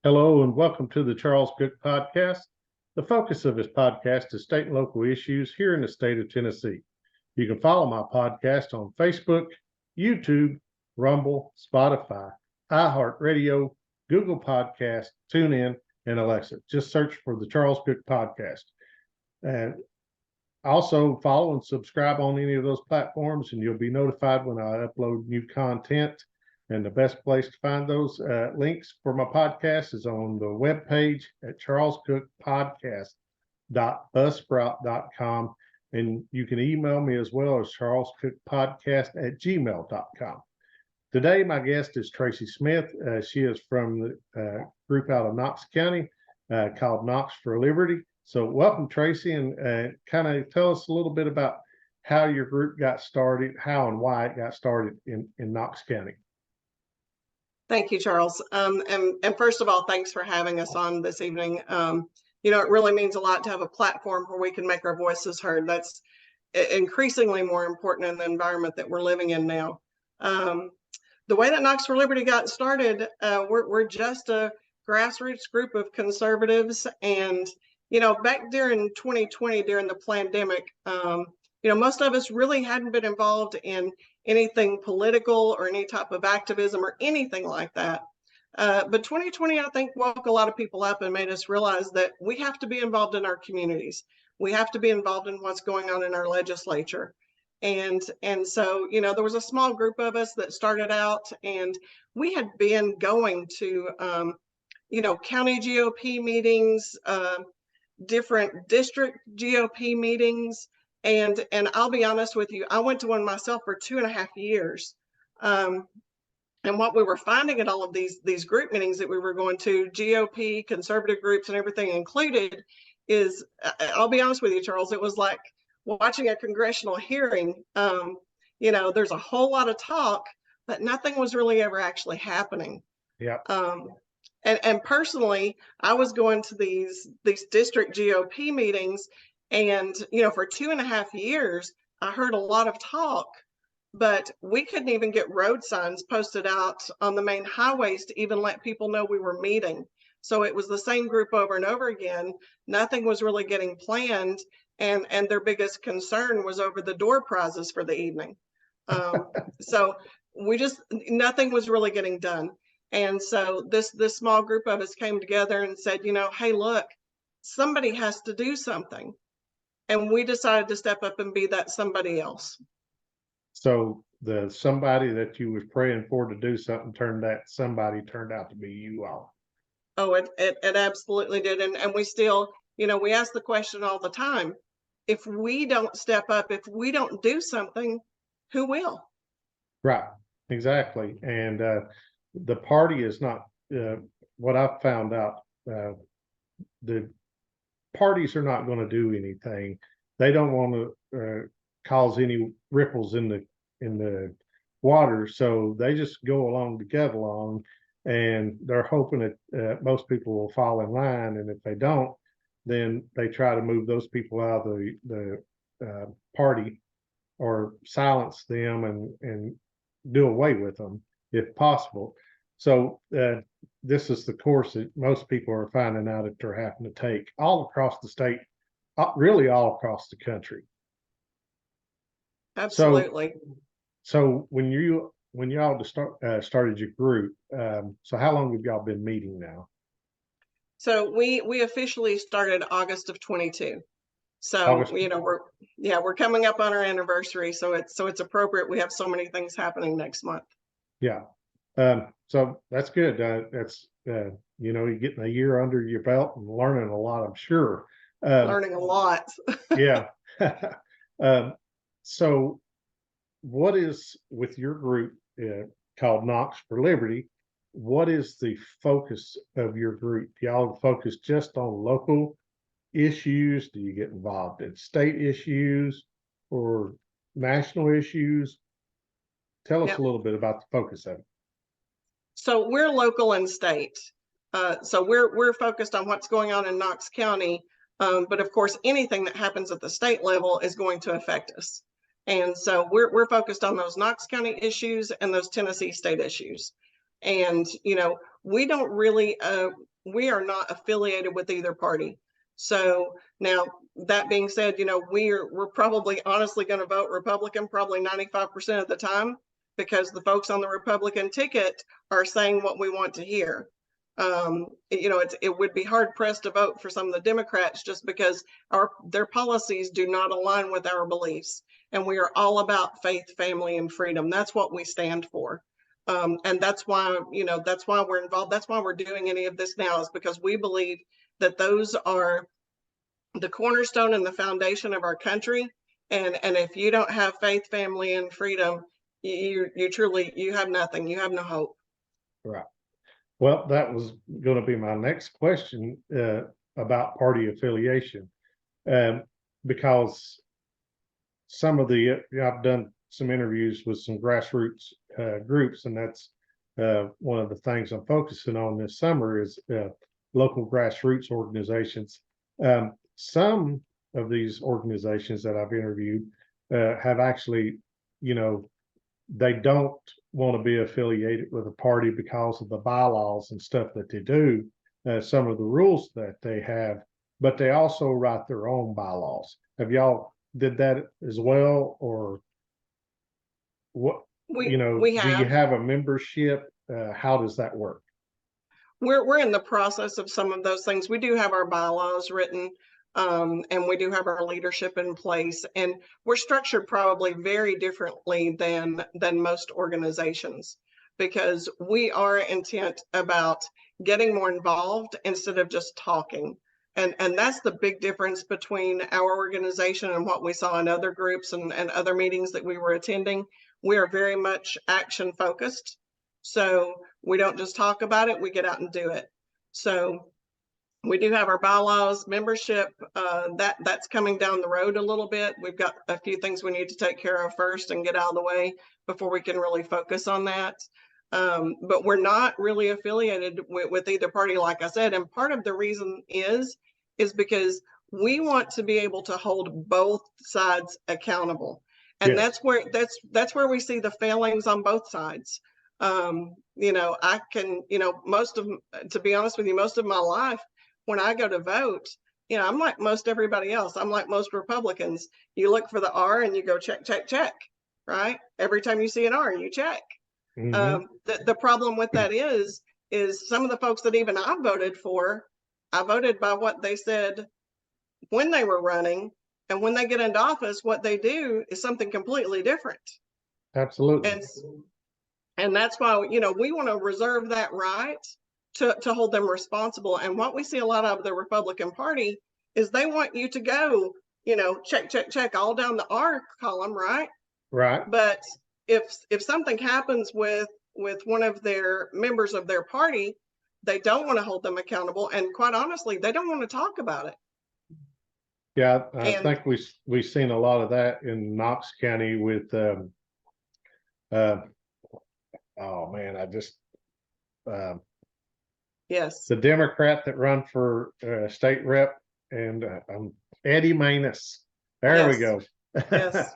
Hello and welcome to the Charles Cook Podcast. The focus of this podcast is state and local issues here in the state of Tennessee. You can follow my podcast on Facebook, YouTube, Rumble, Spotify, iHeartRadio, Google Podcast, TuneIn, and Alexa. Just search for the Charles Cook Podcast. And also follow and subscribe on any of those platforms, and you'll be notified when I upload new content. And the best place to find those links for my podcast is on the webpage at charlescookpodcast.buzzsprout.com. And you can email me as well as charlescookpodcast@gmail.com. Today, my guest is Tracey Smith. She is from the group out of Knox County called Knox for Liberty. So welcome, Tracey, and kind of tell us a little bit about how your group got started, how and why it got started in Knox County. Thank you, Charles. And first of all, thanks for having us on this evening. It really means a lot to have a platform where we can make our voices heard. That's increasingly more important in the environment that we're living in now. The way that Knox for Liberty got started, we're just a grassroots group of conservatives. And, back during 2020, during the pandemic, most of us really hadn't been involved in anything political or any type of activism or anything like that. But 2020, I think, woke a lot of people up and made us realize that we have to be involved in our communities. We have to be involved in what's going on in our legislature. And so, there was a small group of us that started out, and we had been going to, county GOP meetings, different district GOP meetings. And I'll be honest with you, I went to one myself for 2.5 years. And what we were finding at all of these group meetings that we were going to, GOP, conservative groups and everything included, is, I'll be honest with you, Charles, it was like watching a congressional hearing. There's a whole lot of talk, but nothing was really ever actually happening. Yeah. And personally, I was going to these district GOP meetings, and, for 2.5 years, I heard a lot of talk, but we couldn't even get road signs posted out on the main highways to even let people know we were meeting. So it was the same group over and over again. Nothing was really getting planned. And their biggest concern was over the door prizes for the evening. So nothing was really getting done. And so this small group of us came together and said, hey, look, somebody has to do something. And we decided to step up and be that somebody else. So the somebody that you was praying for to do something turned out to be you all. Oh, it absolutely did. And we still, we ask the question all the time. If we don't step up, if we don't do something, who will? Right, exactly. And the party is not what I've found out. The parties are not going to do anything. They don't want to cause any ripples in the water, so they just go along to get along, and they're hoping that most people will fall in line. And if they don't, then they try to move those people out of the party or silence them and do away with them if possible. So this is the course that most people are finding out that they're having to take all across the state, really all across the country. Absolutely. So when y'all started your group, so how long have y'all been meeting now? So we officially started August of 22. So we're coming up on our anniversary. So it's appropriate. We have so many things happening next month. Yeah. So that's good. That's you're getting a year under your belt and learning a lot, I'm sure. Learning a lot. Yeah. So what is, with your group called Knox for Liberty, what is the focus of your group? Do y'all focus just on local issues? Do you get involved in state issues or national issues? Tell us a little bit about the focus of it. So we're local and state. So we're focused on what's going on in Knox County. But of course, anything that happens at the state level is going to affect us. And so we're focused on those Knox County issues and those Tennessee state issues. And, we don't really, we are not affiliated with either party. So now, that being said, we're probably honestly going to vote Republican probably 95% of the time, because the folks on the Republican ticket are saying what we want to hear. It would be hard pressed to vote for some of the Democrats, just because their policies do not align with our beliefs. And we are all about faith, family, and freedom. That's what we stand for. And that's why we're involved. That's why we're doing any of this now, is because we believe that those are the cornerstone and the foundation of our country. And if you don't have faith, family, and freedom, you truly, you have nothing. You have no hope. Right. Well, that was going to be my next question about party affiliation, because I've done some interviews with some grassroots groups, and that's one of the things I'm focusing on this summer is local grassroots organizations. Some of these organizations that I've interviewed have actually, they don't want to be affiliated with a party because of the bylaws and stuff that they do, some of the rules that they have, but they also write their own bylaws. Have y'all did that as well, or what? We Do you have. have a membership? How does that work? We're in the process of some of those things. We do have our bylaws written, and we do have our leadership in place, and we're structured probably very differently than most organizations, because we are intent about getting more involved instead of just talking. And that's the big difference between our organization and what we saw in other groups and other meetings that we were attending. We are very much action focused. So we don't just talk about it, we get out and do it. So we do have our bylaws, membership, that's coming down the road a little bit. We've got a few things we need to take care of first and get out of the way before we can really focus on that. But we're not really affiliated with either party, like I said. And part of the reason is because we want to be able to hold both sides accountable. And Yes. that's where we see the failings on both sides. I can, to be honest with you, most of my life, when I go to vote, I'm like most everybody else. I'm like most Republicans. You look for the R and you go check, check, check, right? Every time you see an R, you check. Mm-hmm. The problem with that is some of the folks that even I voted for, I voted by what they said when they were running, and when they get into office, what they do is something completely different. Absolutely. And that's why, we want to reserve that right to hold them responsible. And what we see a lot of the Republican Party is they want you to go, check, check, check all down the R column, right? Right. But if something happens with one of their members of their party, they don't want to hold them accountable. And quite honestly, they don't want to talk about it. Yeah, I think we've seen a lot of that in Knox County with oh man, yes, the Democrat that run for state rep, and Eddie Manus. There we go. Yes.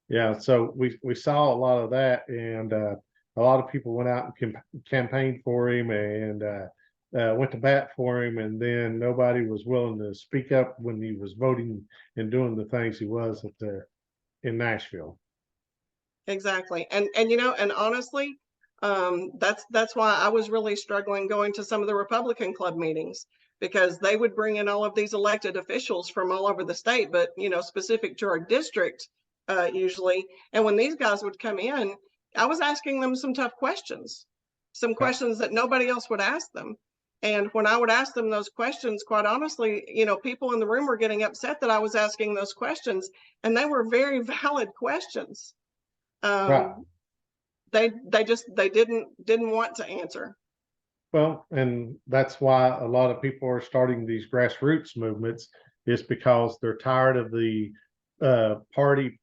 Yeah, so we saw a lot of that, and a lot of people went out and campaigned for him and went to bat for him, and then nobody was willing to speak up when he was voting and doing the things he was in Nashville. Exactly. And honestly, that's why I was really struggling going to some of the Republican club meetings, because they would bring in all of these elected officials from all over the state, but specific to our district usually. And when these guys would come in, I was asking them some tough questions, some questions that nobody else would ask them. And when I would ask them those questions, quite honestly, people in the room were getting upset that I was asking those questions, and they were very valid questions. Right. They didn't want to answer. Well, and that's why a lot of people are starting these grassroots movements, is because they're tired of the party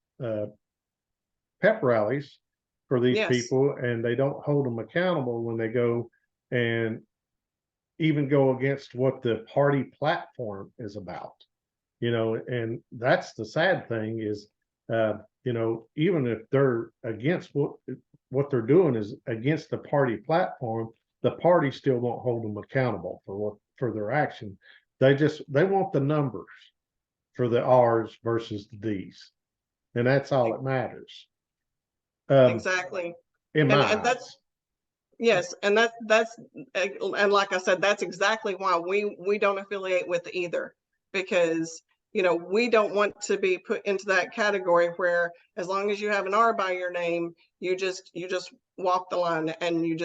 pep rallies for these people, and they don't hold them accountable when they go and even go against what the party platform is about. And that's the sad thing is, even if they're against what they're doing is against the party platform, the party still won't hold them accountable for their action. They want the numbers for the R's versus the D's, and that's all that matters. Exactly. In my And that's, eyes. yes, and and like I said, that's exactly why we don't affiliate with either, because we don't want to be put into that category where as long as you have an R by your name, you just walk the line, and you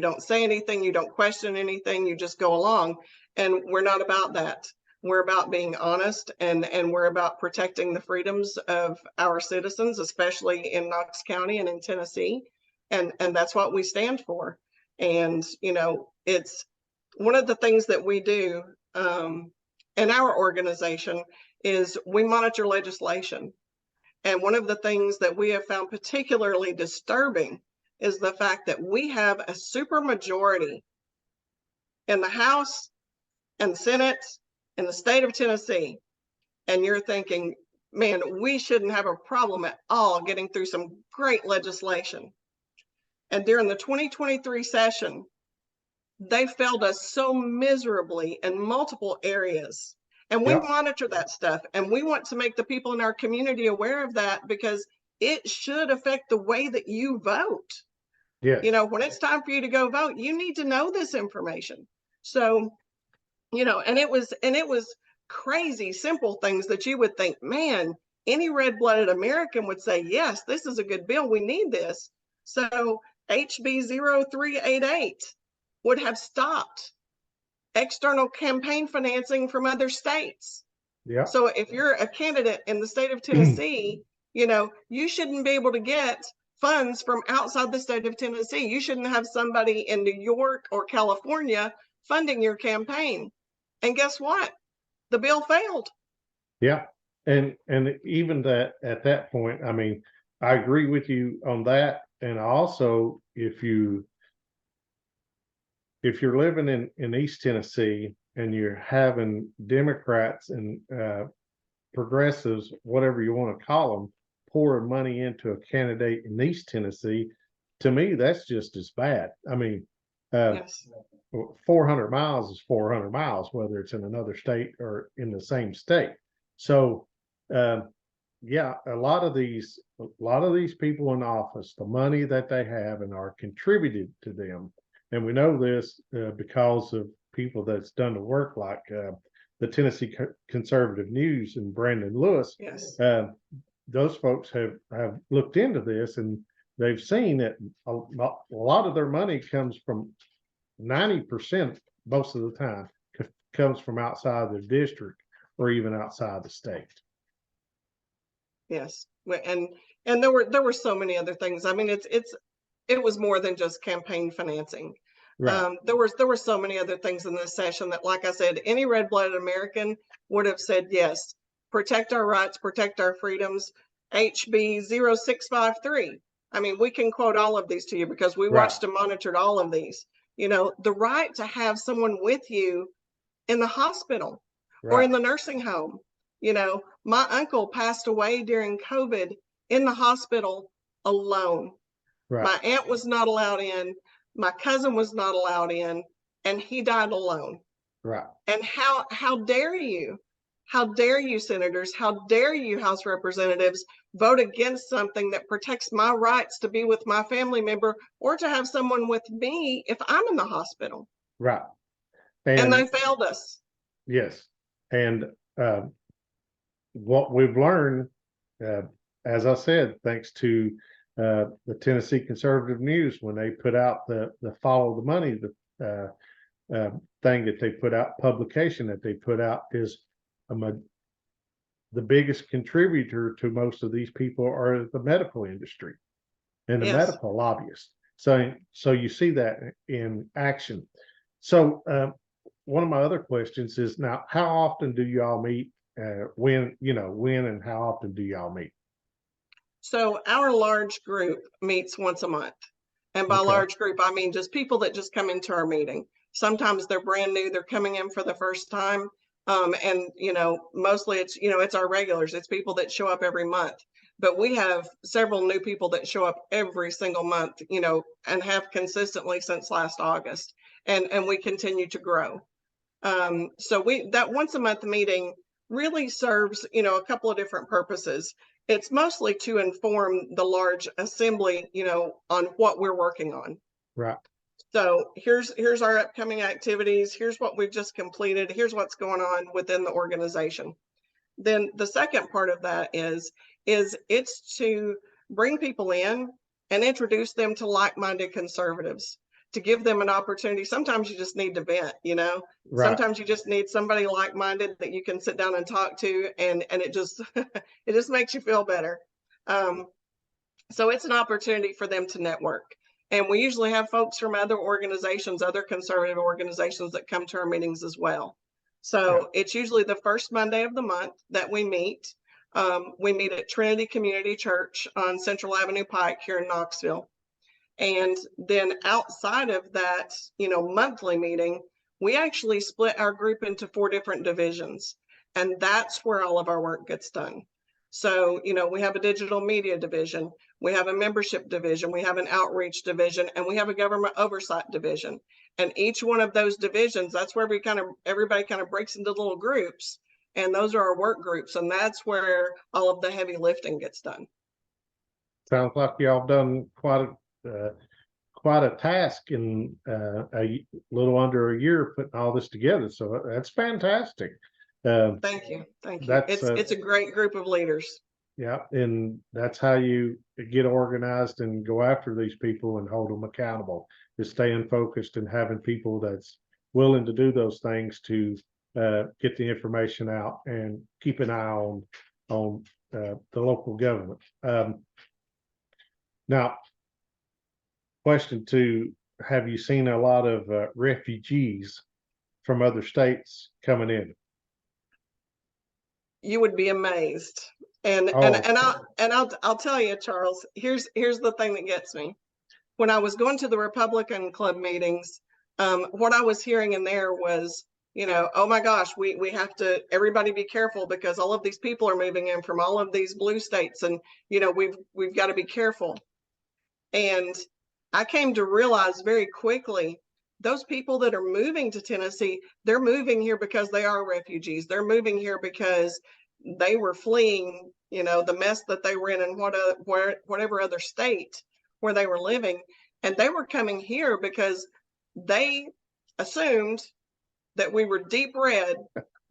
don't say anything, you don't question anything, you just go along. And we're not about that. We're about being honest, and we're about protecting the freedoms of our citizens, especially in Knox County and in Tennessee. And that's what we stand for. And it's one of the things that we do in our organization is we monitor legislation. And one of the things that we have found particularly disturbing is the fact that we have a supermajority in the House and Senate in the state of Tennessee. And you're thinking, man, we shouldn't have a problem at all getting through some great legislation. And during the 2023 session, they failed us so miserably in multiple areas. And we monitor that stuff, and we want to make the people in our community aware of that, because it should affect the way that you vote. Yes. When it's time for you to go vote, you need to know this information. So, and it was crazy simple things that you would think, man, any red-blooded American would say, yes, this is a good bill. We need this. So HB 0388 would have stopped external campaign financing from other states. Yeah. So if you're a candidate in the state of Tennessee, you shouldn't be able to get funds from outside the state of Tennessee. You shouldn't have somebody in New York or California funding your campaign. And guess what? The bill failed. Yeah. And even that at that point, I mean, I agree with you on that. And also, if you're living in East Tennessee and you're having Democrats and progressives, whatever you want to call them, pouring money into a candidate in East Tennessee, to me, that's just as bad. I mean, Yes. 400 miles is 400 miles, whether it's in another state or in the same state. So, yeah, a lot of these people in office, the money that they have and are contributed to them, and we know this because of people that's done the work, like the Tennessee Conservative News and Brandon Lewis. Yes. Those folks have looked into this, and they've seen that a lot of their money comes from 90% most of the time comes from outside the district or even outside the state. Yes. And there were so many other things. I mean, it was more than just campaign financing. Right. There were so many other things in this session that, like I said, any red-blooded American would have said, yes, protect our rights, protect our freedoms. HB 0653. I mean, we can quote all of these to you because we watched and monitored all of these. The right to have someone with you in the hospital or in the nursing home. My uncle passed away during COVID in the hospital alone. Right. My aunt was not allowed in. My cousin was not allowed in, and he died alone. Right. And how dare you? How dare you, senators? How dare you, House representatives, vote against something that protects my rights to be with my family member or to have someone with me if I'm in the hospital? Right. And they failed us. Yes. And what we've learned, as I said, thanks to the Tennessee Conservative News, when they put out the follow the money, the thing that they put out, publication that they put out, is the biggest contributor to most of these people are the medical industry and the medical lobbyists. So you see that in action. So one of my other questions is, now, how often do y'all meet? When and how often do y'all meet? So our large group meets once a month. And by large group, I mean just people that just come into our meeting. Sometimes they're brand new, they're coming in for the first time. And mostly it's our regulars. It's people that show up every month. but we have several new people that show up every single month, you know, and have consistently since last August, and we continue to grow. So that once a month meeting really serves, you know, a couple of different purposes. It's mostly to inform the large assembly, you know, on what we're working on. Right. So here's our upcoming activities. Here's what we've just completed. Here's what's going on within the organization. Then the second part of that is it's to bring people in and introduce them to like-minded conservatives, to give them an opportunity. Sometimes you just need to vent, you know. Right. Sometimes you just need somebody like-minded that you can sit down and talk to, and it just it just makes you feel better. So it's an opportunity for them to network. And we usually have folks from other organizations, other conservative organizations that come to our meetings as well. So it's usually the first Monday of the month that we meet. We meet at Trinity Community Church on Central Avenue Pike here in Knoxville. And then outside of that, you know, monthly meeting, we actually split our group into 4 different divisions. And that's where all of our work gets done. So, you know, we have a digital media division, we have a membership division, we have an outreach division, and we have a government oversight division. And each one of those divisions, that's where everybody kind of breaks into little groups. And those are our work groups. And that's where all of the heavy lifting gets done. Sounds like y'all done quite a task in a little under a year putting all this together. So that's fantastic. Thank you. It's a great group of leaders. Yeah, and that's how you get organized and go after these people and hold them accountable, is staying focused and having people that's willing to do those things to get the information out and keep an eye on the local government. Now, question 2, have you seen a lot of refugees from other states coming in? You would be amazed. And I'll tell you, Charles, here's the thing that gets me. When I was going to the Republican Club meetings, what I was hearing in there was, you know, oh my gosh, we have to, everybody be careful because all of these people are moving in from all of these blue states, and you know, we've got to be careful. And I came to realize very quickly, those people that are moving to Tennessee, they're moving here because they are refugees. They're moving here because they were fleeing, you know, the mess that they were in whatever other state where they were living. And they were coming here because they assumed that we were deep red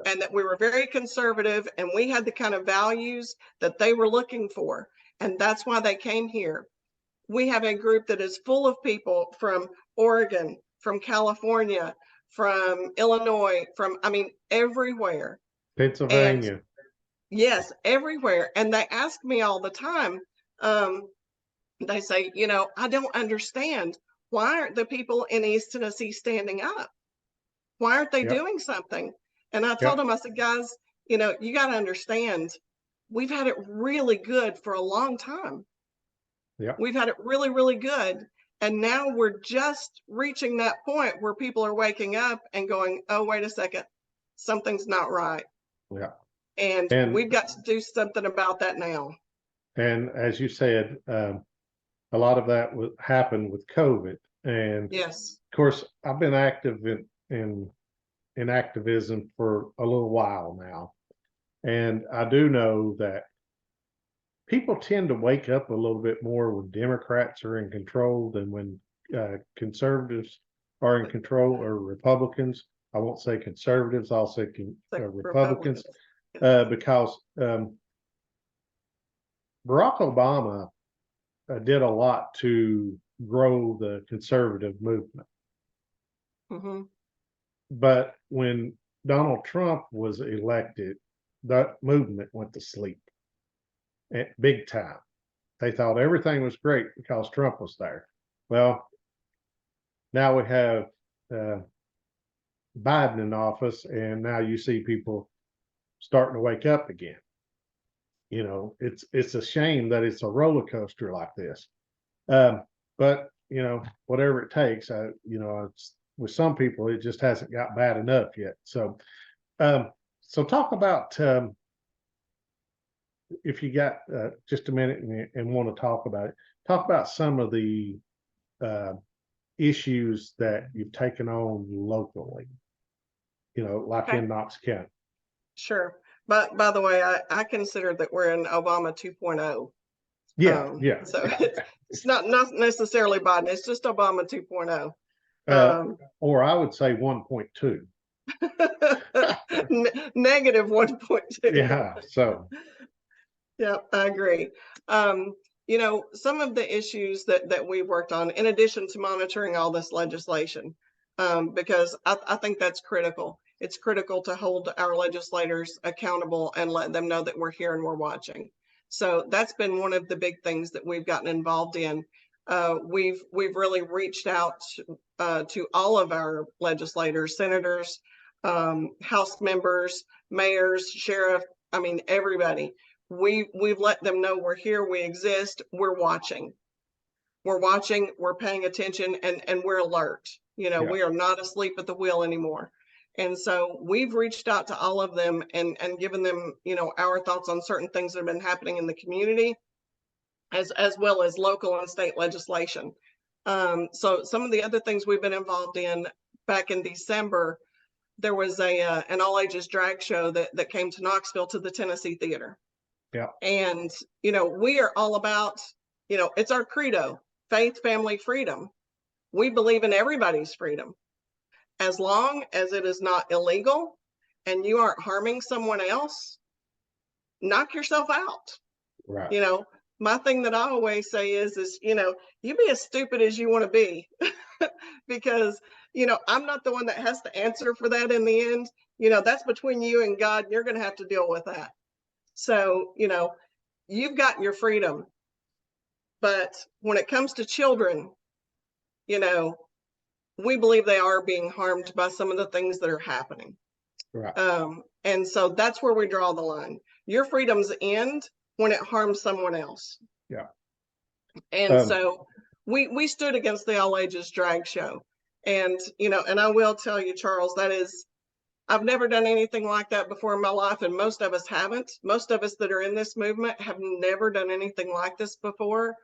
and that we were very conservative and we had the kind of values that they were looking for. And that's why they came here. We have a group that is full of people from Oregon, from California, from Illinois, I mean, everywhere. Pennsylvania. And yes, everywhere. And they ask me all the time, they say, you know, I don't understand. Why aren't the people in East Tennessee standing up? Why aren't they doing something? And I told them, I said, guys, you know, you got to understand, we've had it really good for a long time. Yeah, we've had it really, really good. And now we're just reaching that point where people are waking up and going, oh, wait a second, something's not right. Yeah. And we've got to do something about that now. And as you said, a lot of that happened with COVID. And yes, of course, I've been active in activism for a little while now. And I do know that people tend to wake up a little bit more when Democrats are in control than when conservatives are in control, or Republicans. I won't say conservatives, I'll say Republicans, because Barack Obama did a lot to grow the conservative movement. Mm-hmm. But when Donald Trump was elected, that movement went to sleep. Big time. They thought everything was great because Trump was there. Well, now we have Biden in office, and now you see people starting to wake up again. You know, it's a shame that it's a roller coaster like this. But you know, whatever it takes, you know, with some people it just hasn't got bad enough yet. So, so talk about if you got just a minute and want to talk about some of the issues that you've taken on locally, like Okay. in Knox County. Sure. But by the way, I consider that we're in Obama 2.0. Yeah, yeah. So it's not necessarily Biden. It's just Obama 2.0. Or I would say 1.2. Negative 1.2. Yeah. So Yeah, I agree. Some of the issues that we worked on, in addition to monitoring all this legislation, because I think that's critical. It's critical to hold our legislators accountable and let them know that we're here and we're watching. So that's been one of the big things that we've gotten involved in. We've really reached out to all of our legislators, senators, House members, mayors, sheriff. I mean, everybody. We've let them know we're here, we exist, we're watching. We're paying attention, and we're alert. yeah, We are not asleep at the wheel anymore. And so we've reached out to all of them and given them, our thoughts on certain things that have been happening in the community, as well as local and state legislation. So some of the other things we've been involved in, back in December, there was an all ages drag show that came to Knoxville, to the Tennessee Theater. yeah, And, we are all about, it's our credo: faith, family, freedom. We believe in everybody's freedom, as long as it is not illegal and you aren't harming someone else. Knock yourself out. right. My thing that I always say is, you be as stupid as you want to be, because, I'm not the one that has to answer for that in the end. That's between you and God. And you're going to have to deal with that. So, you've got your freedom. But when it comes to children, we believe they are being harmed by some of the things that are happening. Right. And so that's where we draw the line. Your freedoms end when it harms someone else. Yeah. And so we stood against the all ages drag show. And, and I will tell you, Charles, I've never done anything like that before in my life, and most of us haven't. Most of us that are in this movement have never done anything like this before.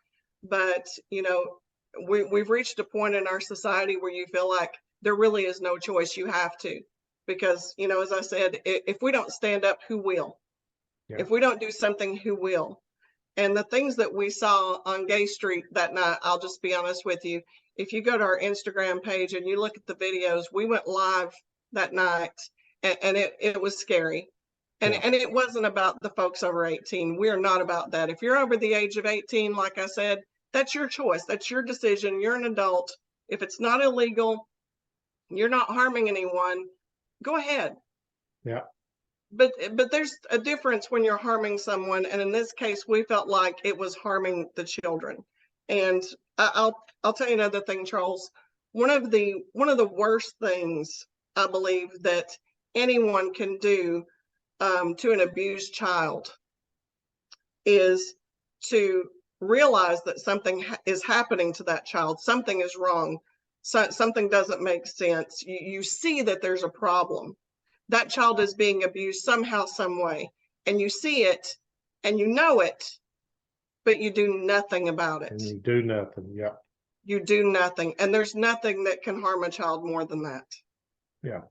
But, we've reached a point in our society where you feel like there really is no choice. You have to, because, as I said, if we don't stand up, who will? Yeah. If we don't do something, who will? And the things that we saw on Gay Street that night, I'll just be honest with you. If you go to our Instagram page and you look at the videos, we went live that night, and it was scary. And, Yeah. and it wasn't about the folks over 18. We're not about that. If you're over the age of 18, like I said, that's your choice. That's your decision. You're an adult. If it's not illegal, you're not harming anyone, go ahead. Yeah. But there's a difference when you're harming someone, and in this case, we felt like it was harming the children. And I'll tell you another thing, Charles. One of the worst things I believe that anyone can do to an abused child is to realize that something is happening to that child. Something is wrong. Something doesn't make sense. You see that there's a problem. That child is being abused somehow, some way, and you see it and you know it, but you do nothing about it. And you do nothing. Yeah. You do nothing. And there's nothing that can harm a child more than that. Yeah.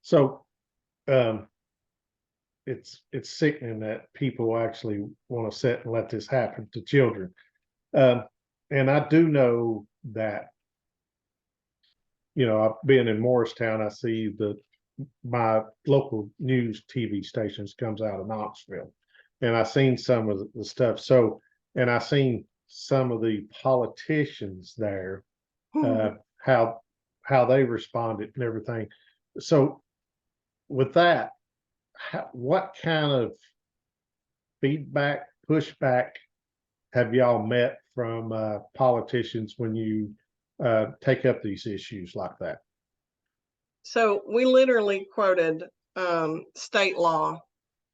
So it's sickening that people actually want to sit and let this happen to children. And I do know that, I've been in Morristown. I see my local news TV stations comes out of Knoxville, and I seen some of the stuff. So, and I seen some of the politicians there, how they responded and everything. So, with that, what kind of feedback, pushback have y'all met from politicians when you take up these issues like that? So we literally quoted state law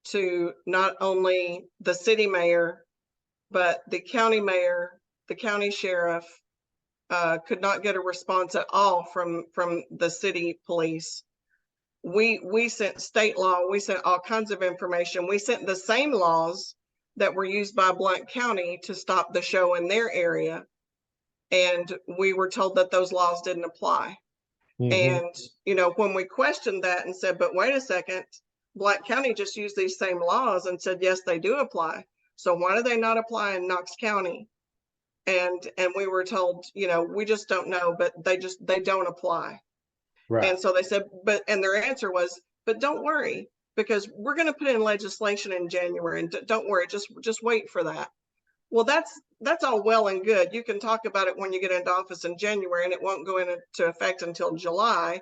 to not only the city mayor, but the county mayor, the county sheriff, could not get a response at all from the city police. We sent state law. We sent all kinds of information. We sent the same laws that were used by Blount County to stop the show in their area. And we were told that those laws didn't apply. And, when we questioned that and said, but wait a second, Blount County just used these same laws and said, yes, they do apply. So why do they not apply in Knox County? And we were told, we just don't know, but they don't apply. Right. And so they said, and their answer was, but don't worry, because we're going to put in legislation in January, and don't worry, just wait for that. Well, that's all well and good. You can talk about it when you get into office in January, and it won't go into effect until July.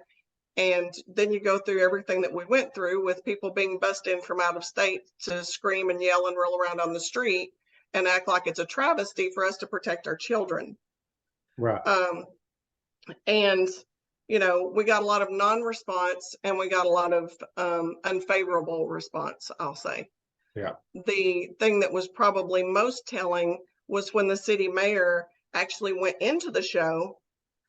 And then you go through everything that we went through with people being bussed in from out of state to scream and yell and roll around on the street and act like it's a travesty for us to protect our children. Right. And we got a lot of non-response, and we got a lot of unfavorable response, I'll say. Yeah. The thing that was probably most telling was when the city mayor actually went into the show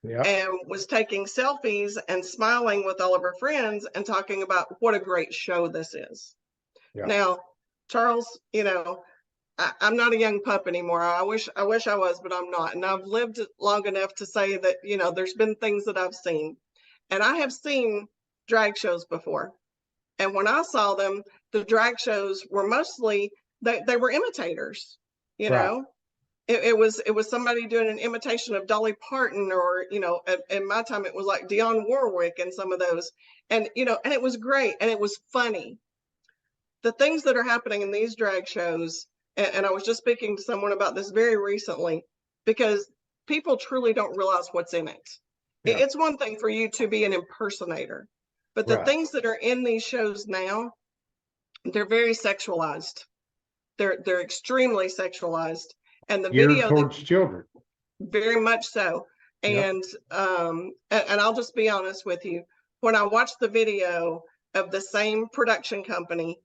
and was taking selfies and smiling with all of her friends and talking about what a great show this is. Yeah. Now, Charles, I'm not a young pup anymore. I wish I was, but I'm not. And I've lived long enough to say that, there's been things that I've seen. And I have seen drag shows before. And when I saw them, the drag shows were mostly, they were imitators, know. It was somebody doing an imitation of Dolly Parton, or, in my time, it was like Dionne Warwick and some of those. And, and it was great. And it was funny. The things that are happening in these drag shows, and I was just speaking to someone about this very recently, because people truly don't realize what's in it. Yeah. It's one thing for you to be an impersonator, but the things that are in these shows now, they're very sexualized. They're extremely sexualized, and the geared video towards children, very much so. And and I'll just be honest with you, when I watched the video of the same production company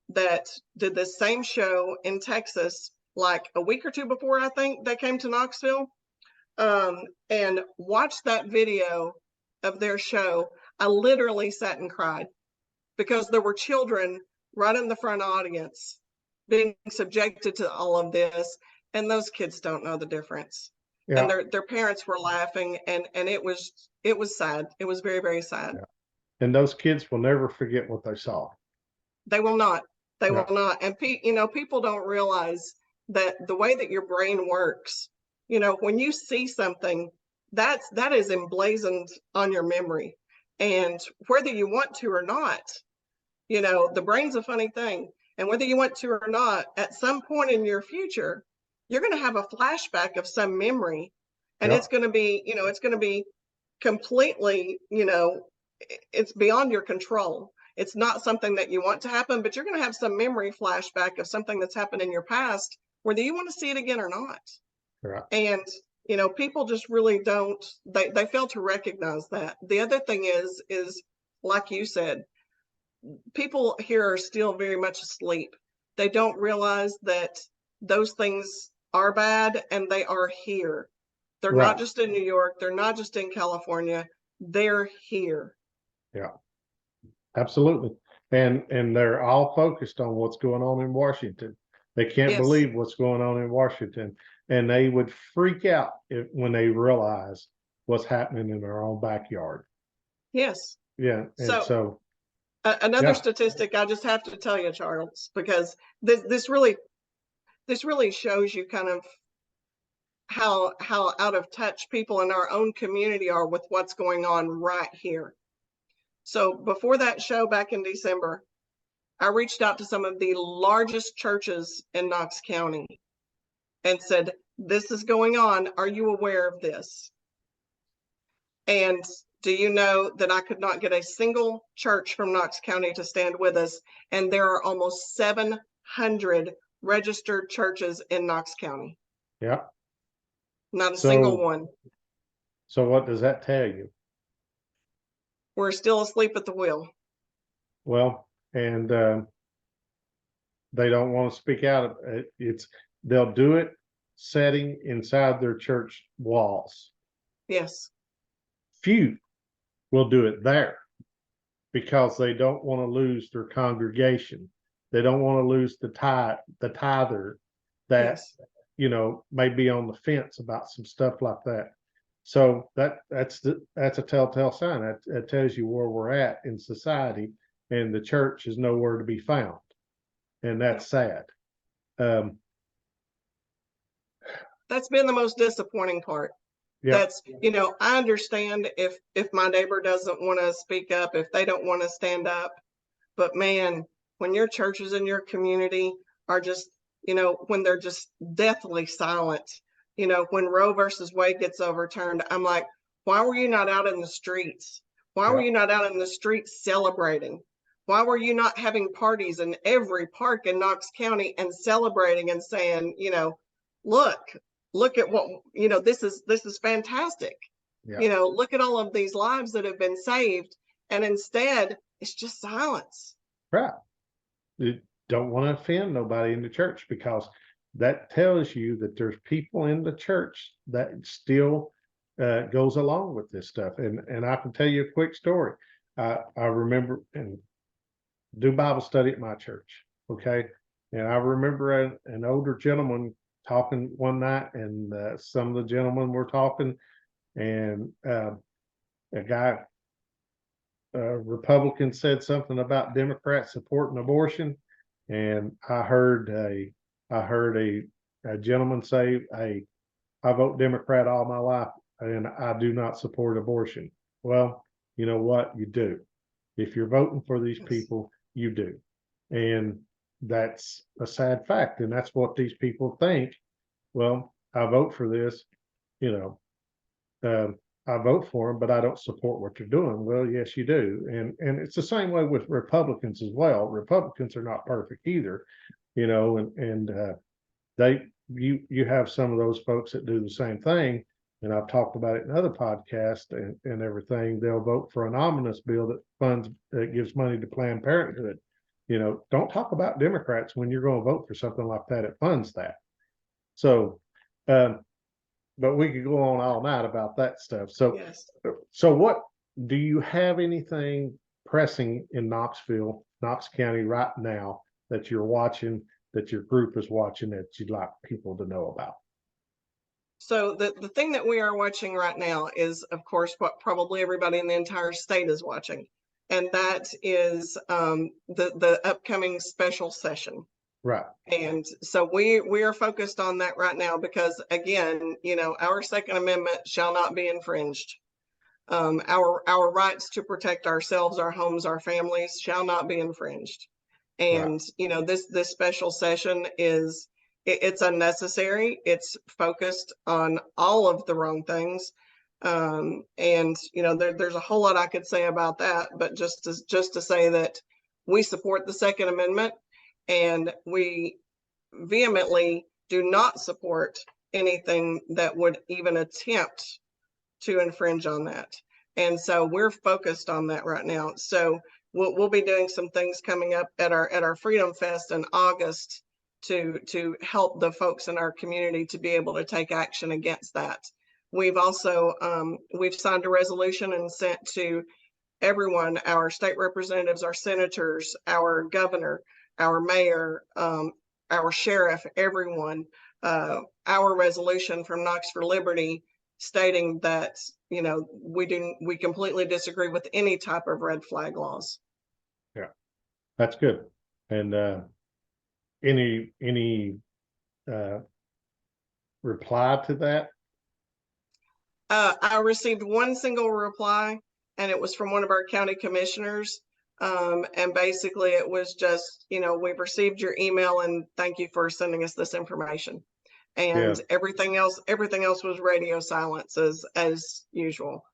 that did the same show in Texas, like a week or two before, I think they came to Knoxville, and watched that video of their show, I literally sat and cried, because there were children right in the front audience being subjected to all of this, and those kids don't know the difference. Yeah. And their parents were laughing, and it was sad. It was very, very sad. Yeah. And those kids will never forget what they saw. They will not. They will not. And people don't realize that the way that your brain works, when you see something, that is emblazoned on your memory. And whether you want to or not, the brain's a funny thing. And whether you want to or not, at some point in your future, you're going to have a flashback of some memory. And it's going to be completely, it's beyond your control. It's not something that you want to happen, but you're going to have some memory flashback of something that's happened in your past, whether you want to see it again or not. Right. And, people just really don't, they fail to recognize that. The other thing is like you said, people here are still very much asleep. They don't realize that those things are bad, and they are here. They're not just in New York. They're not just in California. They're here. Yeah. Absolutely. And they're all focused on what's going on in Washington. They can't believe what's going on in Washington. And they would freak out when they realize what's happening in their own backyard. Yes. Yeah. And so another statistic I just have to tell you, Charles, because this really shows you kind of how out of touch people in our own community are with what's going on right here. So before that show back in December, I reached out to some of the largest churches in Knox County and said, this is going on. Are you aware of this? And do you know that I could not get a single church from Knox County to stand with us? And there are almost 700 registered churches in Knox County. Yeah. Not a single one. So what does that tell you? We're still asleep at the wheel. Well, and they don't want to speak out. They'll do it sitting inside their church walls. Yes. Few will do it there because they don't want to lose their congregation. They don't want to lose the tither that, Yes. may be on the fence about some stuff like that. So that's a telltale sign. That tells you where we're at in society, and the church is nowhere to be found, and that's sad. That's been the most disappointing part. Yeah, That's, I understand if my neighbor doesn't want to speak up, if they don't want to stand up, but man, when your churches in your community are just, when they're just deathly silent, when Roe versus Wade gets overturned, I'm like, why were you not out in the streets? Why were yeah, you not out in the streets celebrating? Why were you not having parties in every park in Knox County and celebrating and saying, look, look at what, this is fantastic. yeah. Look at all of these lives that have been saved. And instead, it's just silence. Right. You don't want to offend nobody in the church, because that tells you that there's people in the church that still goes along with this stuff. And I can tell you a quick story. I remember and do Bible study at my church. Okay. And I remember an older gentleman talking one night, and some of the gentlemen were talking, and a guy, Republican, said something about Democrats supporting abortion, and I heard a gentleman say, "Hey, I vote Democrat all my life, and I do not support abortion." Well, you know what? You do. If you're voting for these people, you do, and that's a sad fact, and that's what these people think. Well, I vote for this, you know. I vote for them, but I don't support what they're doing. Well, yes, you do, and it's the same way with Republicans as well. Republicans are not perfect either, and you have some of those folks that do the same thing, and I've talked about it in other podcasts and everything. They'll vote for an omnibus bill that gives money to Planned Parenthood. Don't talk about Democrats when you're going to vote for something like that. It funds that. So, um, but we could go on all night about that stuff. So, Yes. so what do you have anything pressing in Knox County right now that you're watching, that your group is watching, that you'd like people to know about? So the thing that we are watching right now is, of course, what probably everybody in the entire state is watching, and that is the upcoming special session. Right. And so we are focused on that right now because, again, our Second Amendment shall not be infringed. Our rights to protect ourselves, our homes, our families shall not be infringed. And this special session it's unnecessary. It's focused on all of the wrong things. And there's a whole lot I could say about that, but just to say that we support the Second Amendment, and we vehemently do not support anything that would even attempt to infringe on that. And so we're focused on that right now. So we'll be doing some things coming up at our Freedom Fest in August to help the folks in our community to be able to take action against that. We've also we've signed a resolution and sent to everyone, our state representatives, our senators, our governor, our mayor, our sheriff, everyone, our resolution from Knox for Liberty, stating that we completely disagree with any type of red flag laws. Yeah, that's good. And any reply to that? I received one single reply, and it was from one of our county commissioners. And basically it was just, we've received your email and thank you for sending us this information. And everything else was radio silence as usual.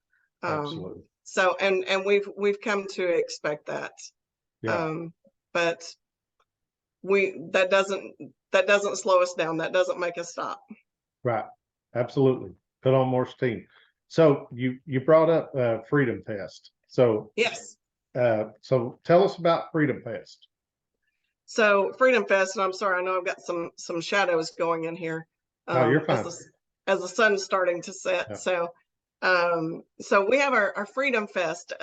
Absolutely. So, and we've come to expect that. Yeah. But that doesn't slow us down. That doesn't make us stop. Right. Absolutely. Put on more steam. So you brought up Freedom Fest. So yes. So tell us about Freedom Fest. So Freedom Fest, and I'm sorry, I know I've got some shadows going in here. Oh, you're fine. As the sun's starting to set. Yeah. So we have our Freedom Fest.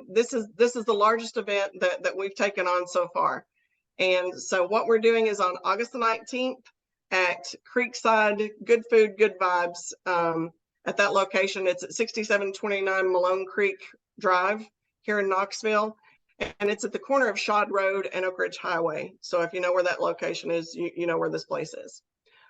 This is the largest event that we've taken on so far. And so what we're doing is on August the 19th at Creekside, Good Food, Good Vibes. At that location, it's at 6729 Malone Creek Drive here in Knoxville. And it's at the corner of Shod Road and Oak Ridge Highway. So if you know where that location is, you know where this place is.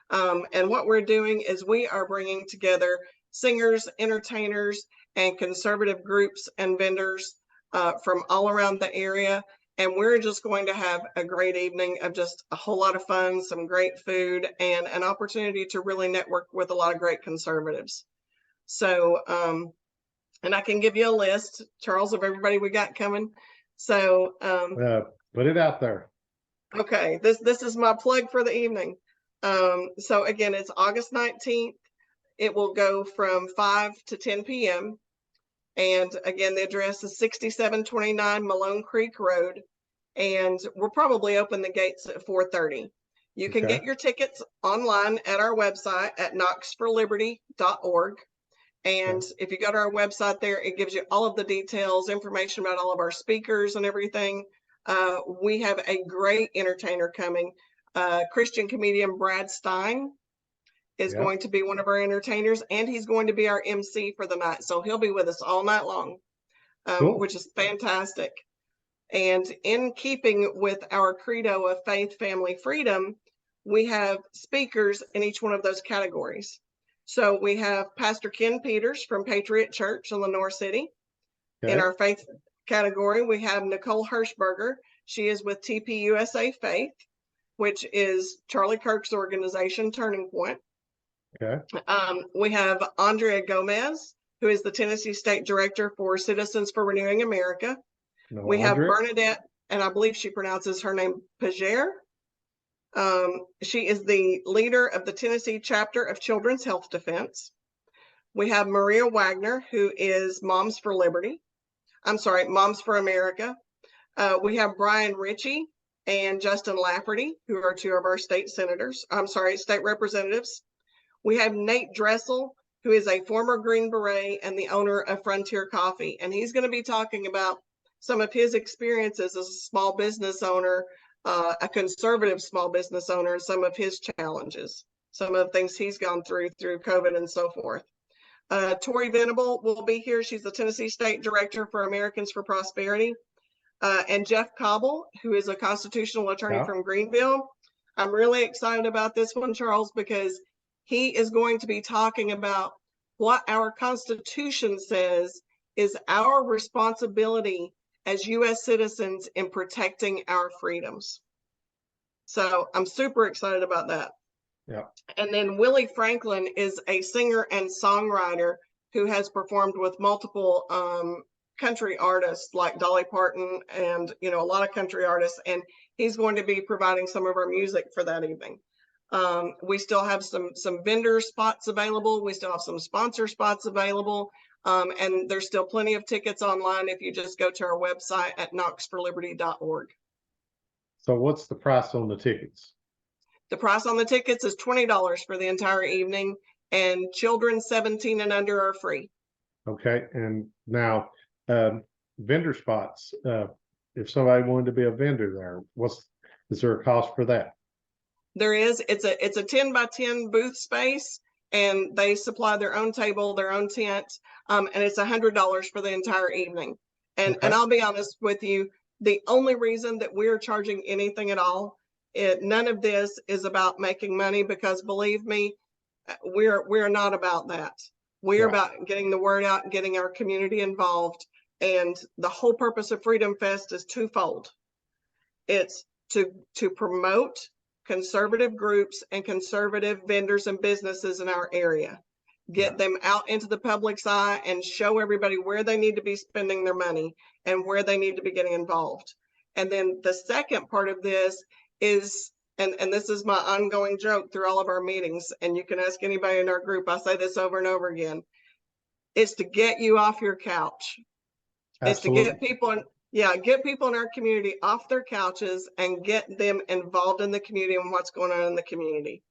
And what we're doing is we are bringing together singers, entertainers, and conservative groups and vendors from all around the area. And we're just going to have a great evening of just a whole lot of fun, some great food, and an opportunity to really network with a lot of great conservatives. So, and I can give you a list, Charles, of everybody we got coming. So, put it out there. Okay, this is my plug for the evening. So again, it's August 19th. It will go from 5 to 10 p.m. And again, the address is 6729 Malone Creek Road. And we'll probably open the gates at 4:30. You can get your tickets online at our website at knoxforliberty.org. And if you go to our website there, it gives you all of the details, information about all of our speakers and everything. We have a great entertainer coming. Christian comedian Brad Stein is going to be one of our entertainers, and he's going to be our MC for the night. So he'll be with us all night long, which is fantastic. And in keeping with our credo of faith, family, freedom, we have speakers in each one of those categories. So we have Pastor Ken Peters from Patriot Church in Lenore City. In our faith category, we have Nicole Hirschberger. She is with TPUSA Faith, which is Charlie Kirk's organization, Turning Point. We have Andrea Gomez, who is the Tennessee State Director for Citizens for Renewing America. We have Bernadette, and I believe she pronounces her name Pager. She is the leader of the Tennessee chapter of Children's Health Defense. We have Maria Wagner, who is Moms for Liberty. I'm sorry, Moms for America. We have Brian Ritchie and Justin Lafferty, who are two of our state representatives. We have Nate Dressel, who is a former Green Beret and the owner of Frontier Coffee. And he's going to be talking about some of his experiences as a small business owner, a conservative small business owner, and some of his challenges, some of the things he's gone through COVID and so forth. Tori Venable will be here. She's the Tennessee State Director for Americans for Prosperity. And Jeff Cobble, who is a constitutional attorney from Greenville. I'm really excited about this one, Charles, because he is going to be talking about what our Constitution says is our responsibility as U.S. citizens in protecting our freedoms. So I'm super excited about that. And then Willie Franklin is a singer and songwriter who has performed with multiple country artists like Dolly Parton and, a lot of country artists. And he's going to be providing some of our music for that evening. We still have some vendor spots available. We still have some sponsor spots available. And there's still plenty of tickets online if you just go to our website at knoxforliberty.org. So what's the price on the tickets? The price on the tickets is $20 for the entire evening, and children 17 and under are free. Okay. And now vendor spots, if somebody wanted to be a vendor there, is there a cost for that? There is. It's a 10 by 10 booth space, and they supply their own table, their own tent, and it's $100 for the entire evening. And I'll be honest with you, the only reason that we're charging anything at all, none of this is about making money, because believe me, we're not about that. We're about getting the word out and getting our community involved. And the whole purpose of Freedom Fest is twofold. It's to promote conservative groups and conservative vendors and businesses in our area, get them out into the public's eye and show everybody where they need to be spending their money and where they need to be getting involved. And then the second part of this is, and this is my ongoing joke through all of our meetings, and you can ask anybody in our group, I say this over and over again, it's to get you off your couch. Absolutely. It's to get people in our community off their couches and get them involved in the community and what's going on in the community.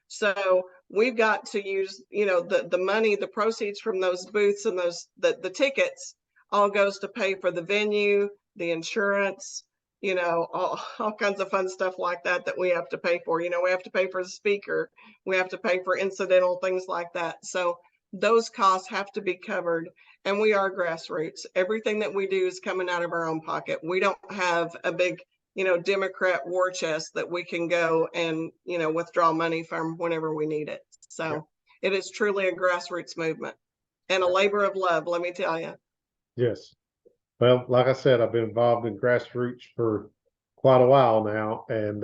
So we've got to use, the money, the proceeds from those booths and the tickets all goes to pay for the venue, the insurance, all kinds of fun stuff like that we have to pay for. We have to pay for the speaker, we have to pay for incidental things like that. So those costs have to be covered. And we are Grassroots. Everything that we do is coming out of our own pocket. We don't have a big, Democrat war chest that we can go and, withdraw money from whenever we need it. So it is truly a grassroots movement and a labor of love, let me tell you. Yes. Well, like I said, I've been involved in Grassroots for quite a while now, and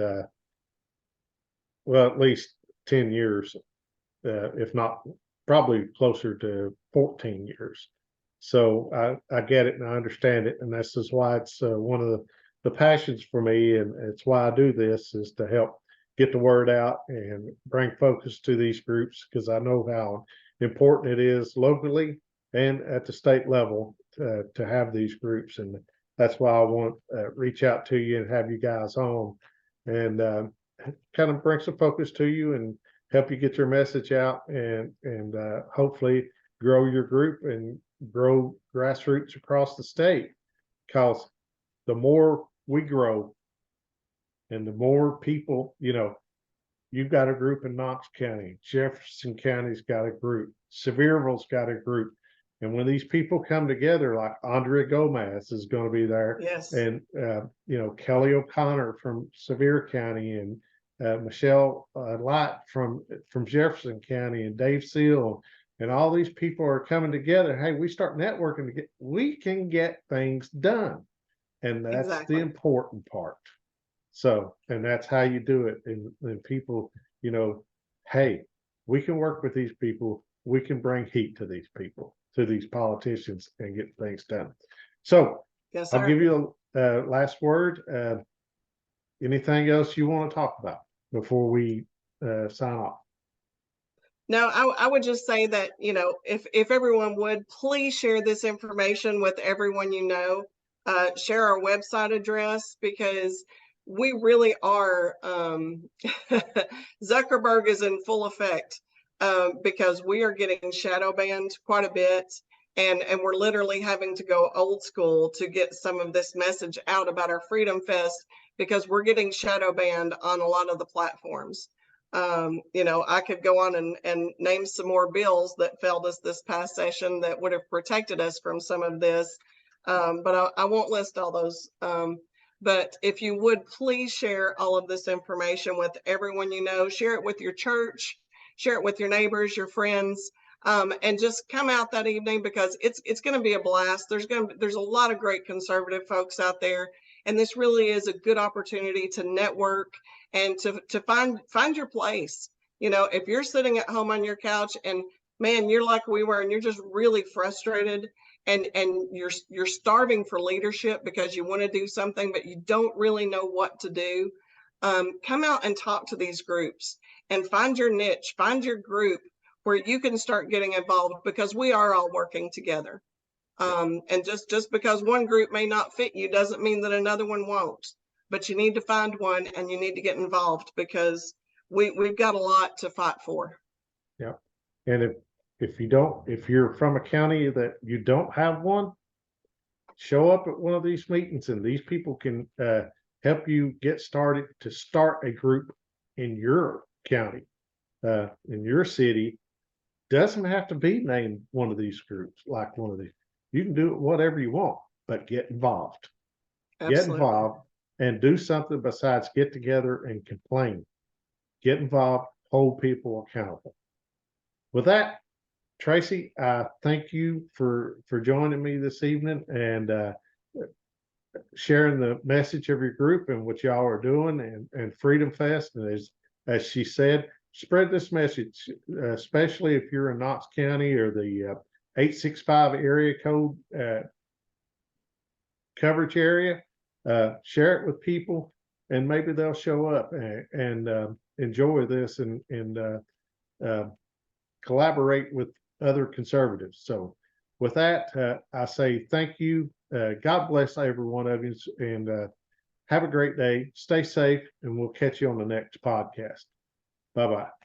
well, at least 10 years, if not probably closer to 14 years. So I get it and I understand it, and this is why it's one of the passions for me, and it's why I do this, is to help get the word out and bring focus to these groups, because I know how important it is locally and at the state level to have these groups. And that's why I want to reach out to you and have you guys on and kind of bring some focus to you and help you get your message out, and hopefully grow your group and grow Grassroots across the state. Because the more we grow and the more people, you've got a group in Knox County, Jefferson County's got a group, Sevierville's got a group. And when these people come together, like Andrea Gomez is going to be there, yes, and Kelly O'Connor from Sevier County, and Michelle Light from Jefferson County, and Dave Seal, and all these people are coming together. Hey, we start networking we can get things done, and that's exactly the important part. So, and that's how you do it. And people, hey, we can work with these people. We can bring heat to these people, to these politicians, and get things done. So yes, I'll sir. give you a last word. Anything else you want to talk about before we sign off? No, I would just say that, if everyone would please share this information with everyone share our website address, because we really are, Zuckerberg is in full effect, because we are getting shadow banned quite a bit. And we're literally having to go old school to get some of this message out about our Freedom Fest, because we're getting shadow banned on a lot of the platforms. I could go on and name some more bills that failed us this past session that would have protected us from some of this. But I won't list all those. But if you would please share all of this information with everyone share it with your church, share it with your neighbors, your friends, and just come out that evening, because it's going to be a blast. There's a lot of great conservative folks out there, and this really is a good opportunity to network and to find your place. If you're sitting at home on your couch and, man, you're like we were, and you're just really frustrated, and you're starving for leadership because you want to do something but you don't really know what to do, come out and talk to these groups and find your niche, find your group where you can start getting involved, because we are all working together. And just because one group may not fit you doesn't mean that another one won't. But you need to find one and you need to get involved, because we've got a lot to fight for. Yeah. And if you're from a county that you don't have one, show up at one of these meetings, and these people can help you get started to start a group in your county, in your city. Doesn't have to be named one of these groups, like one of these. You can do it whatever you want, but get involved. Absolutely. Get involved and do something besides get together and complain. Get involved, hold people accountable. With that, Tracey, I thank you for joining me this evening and sharing the message of your group and what y'all are doing, and Freedom Fest. And as she said, spread this message, especially if you're in Knox County or the 865 area code coverage area. Share it with people, and maybe they'll show up and enjoy this and collaborate with other conservatives. So with that, I say thank you. God bless every one of you, and have a great day. Stay safe, and we'll catch you on the next podcast. Bye-bye.